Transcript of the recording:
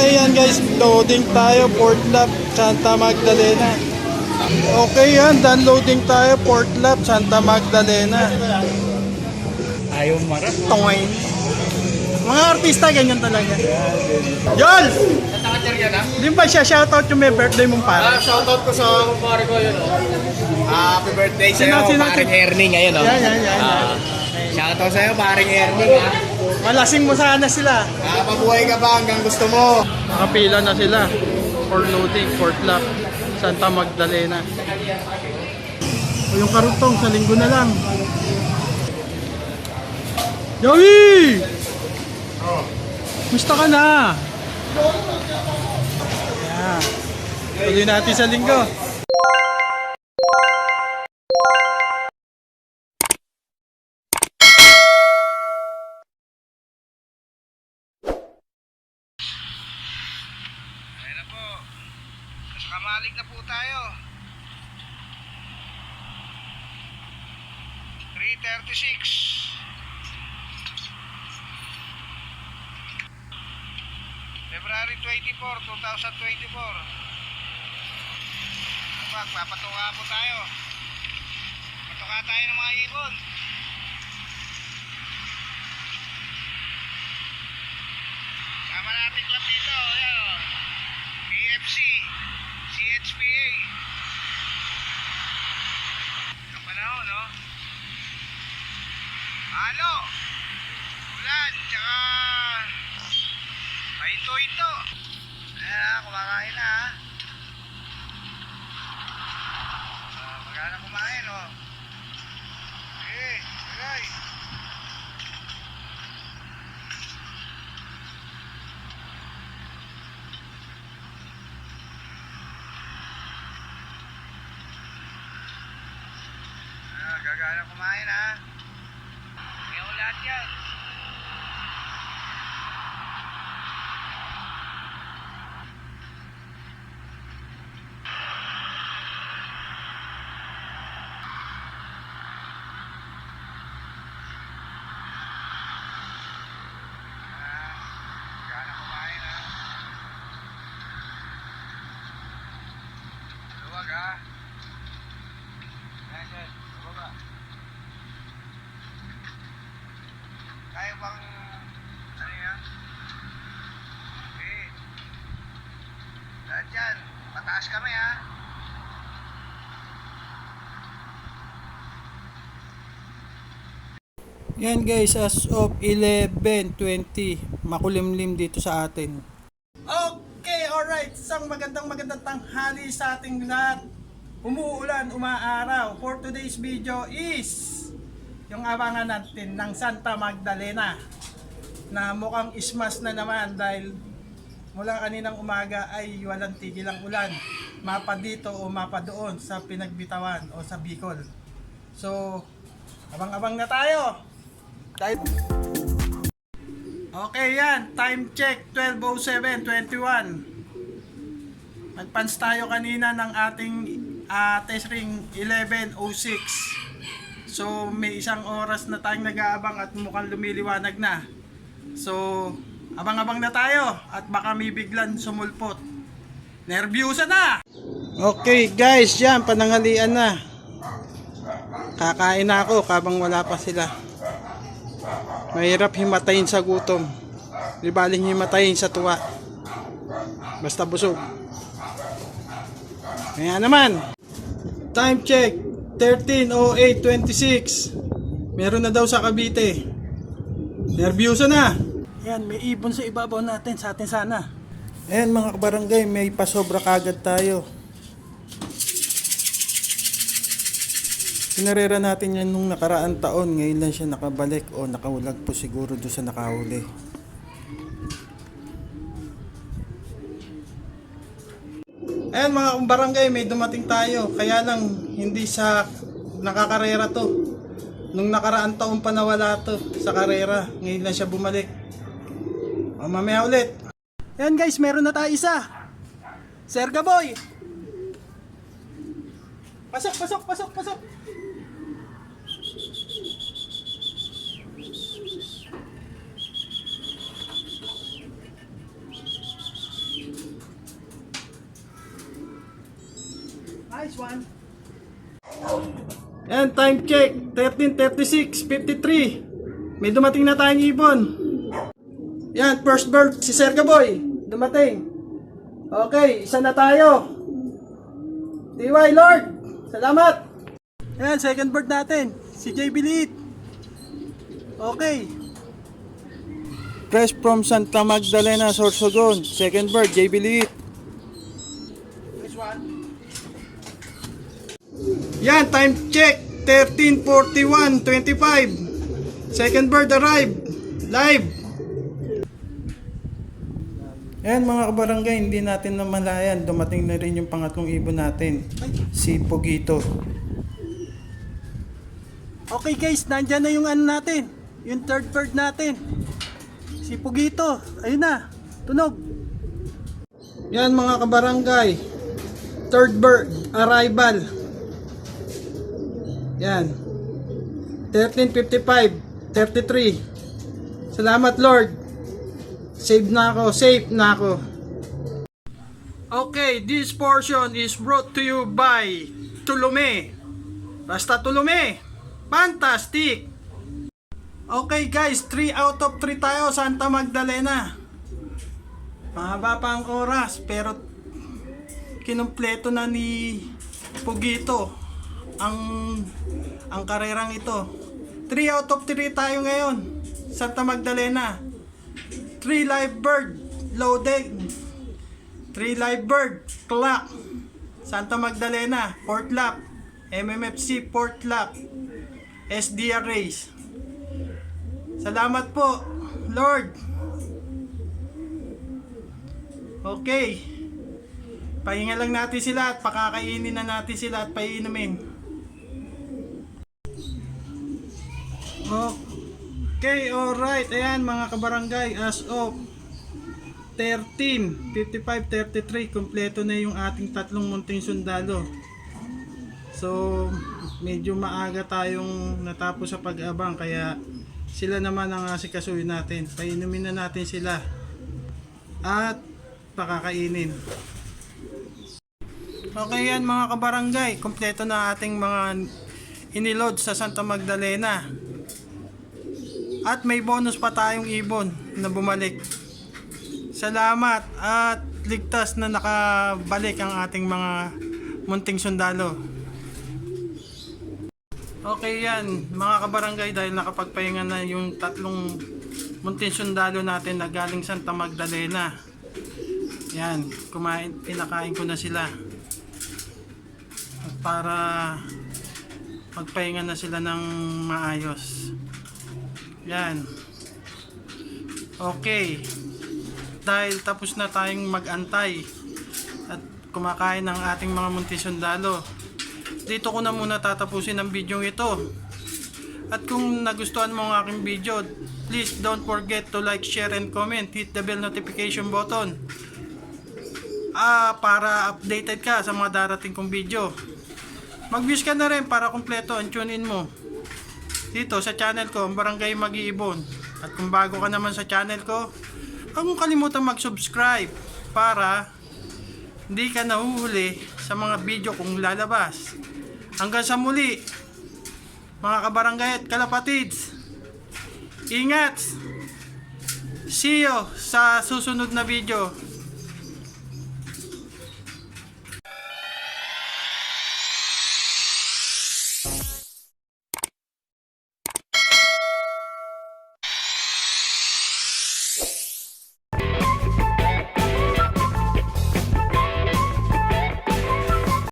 Okay yan guys, loading tayo, Port Lap, Santa Magdalena. Okay yan, downloading tayo, Port Lap, Santa Magdalena. Ayaw marap. Tongoy. Mga artista, ganyan talaga. Yol! Naka-cheer ka na? Di ba siya shoutout yung may birthday mong pare? Shoutout ko sa kumpare ko yun. Happy birthday sa'yo, paring Erning. Ayun, Yan. Shoutout sa'yo, paring Erning. Malasing mo sana sila. Mabuhay ka ba hanggang gusto mo? Nakapila na sila for loading, Port Lap, Santa Magdalena. O yung karutong sa linggo na lang. Joey! Gusto ka na? Yeah. Tuloy natin sa linggo. Ayan na po. Nasa kamalig na po tayo. 3:36. February 24, 2024. Magpapatuka po tayo. Patuka tayo ng mga ibon. Sama natin club dito. Ayan o. PFC, CHPA. Ang panahon, no? Halo, ulan, tsaka pahinto-hinto. Ayan, kumakain na, ha? Magana kumain, oh. Okay, okay. Gagana kumain, ha? Ngayon lahat yan. Gagana kumain, ha? Luwag, ha? Ayan, luwag, ha? Kaya bang ano yan? Okay. Lahat yan. Mataas kami, ha? Yan guys, as of 11:20, makulimlim dito sa atin. Okay, alright. Isang magandang tanghali sa ating lahat. Umuulan, umaaraw. For today's video is yung abangan natin ng Santa Magdalena na mukhang ismas na naman dahil mula kaninang umaga ay walang tigil ang ulan. Mapa dito o mapa doon sa Pinagbitawan o sa Bicol. So, abang-abang na tayo. Okay yan, time check 12:07:21. Nagpans tayo kanina ng ating test ring 11:06. So may isang oras na tayong nag-aabang at mukhang lumiliwanag na. So abang-abang na tayo at baka may biglan sumulpot. Nervyusa na! Okay guys, yan, pananghalian na. Kakain na ako kabang wala pa sila. Mahirap himatayin sa gutom. Di baling himatayin sa tuwa. Basta busog. Kaya naman. Time check 13:08:26. Meron na daw sa Cavite. Nervyuso na. Ayan, may ibon sa ibabaw natin, sa atin sana. Ayan mga kabarangay, may pasobra kagad tayo. Pinarera natin yan nung nakaraan taon. Ngayon lang siya nakabalik o nakaulag po siguro doon sa nakahuli. Ayan mga barangay, may dumating tayo. Kaya lang hindi sa nakakarera to. Nung nakaraan taon pa nawala to sa karera. Ngayon lang siya bumalik. O mamaya ulit. Ayan guys, meron na tayo isa. Serga boy. Pasok. Nice one. And time check, 13:36:53. May dumating na tayong ibon. Yan, first bird, si Serga Boy. Dumating. Okay, isa na tayo. DY Lord, salamat. Yan, second bird natin, si JB Liit. Okay. Fresh from Santa Magdalena, Sorsogon. Second bird, JB Liit. Next one. Yan, time check, 13:41:25. Second bird arrived. Live. Ayan mga kabarangay, hindi natin namalayan. Dumating na rin yung pangatlong ibon natin. Si Pugito. Okay guys, nandyan na yung ano natin. Yung third bird natin. Si Pugito. Ayun na. Tunog. Yan mga kabarangay. Third bird. Arrival. Yan. 13:55:33. Salamat Lord. Safe na ako. Okay, this portion is brought to you by Tulume. Basta Tulume. Fantastic. Okay guys, 3 out of 3 tayo, Santa Magdalena. Mahaba pa ang oras, pero kinumpleto na ni Pugito ang karerang ito. 3 out of 3 tayo ngayon, Santa Magdalena. 3 live bird loaded, 3 live bird clock, Santa Magdalena, Port Lap, MMFC Port Lap, SDR race. Salamat po Lord. Okay, pahinga lang natin sila at pakakainin na natin sila at paiinumin. Okay, alright. Ayan mga kabarangay, as of 13:55:33, kompleto na yung ating tatlong munting sundalo. So, medyo maaga tayong natapos sa pag-abang, kaya sila naman ang asikasuhin natin. Painumin na natin sila at pakakainin. Okay yan mga kabarangay, kompleto na ating mga inilod sa Santa Magdalena. At may bonus pa tayong ibon na bumalik. Salamat at ligtas na nakabalik ang ating mga munting sundalo. Okay yan mga kabarangay, dahil nakapagpahinga na yung tatlong munting sundalo natin na galing Santa Magdalena. Yan, pinakain ko na sila. At para magpahinga na sila ng maayos. Yan. Okay. Dahil tapos na tayong mag-antay at kumakain ng ating mga munting sundalo, dito ko na muna tatapusin ang video ito. At kung nagustuhan mo ang aking video, please don't forget to like, share, and comment. Hit the bell notification button para updated ka sa mga darating kong video. Mag-views ka na rin para kumpleto ang tune-in mo dito sa channel ko, Barangay Mag-iibon. At kung bago ka naman sa channel ko, huwag mong kalimutan mag-subscribe para hindi ka nahuhuli sa mga video kong lalabas. Hanggang sa muli, mga kabarangay at kalapatids, ingat! See you sa susunod na video.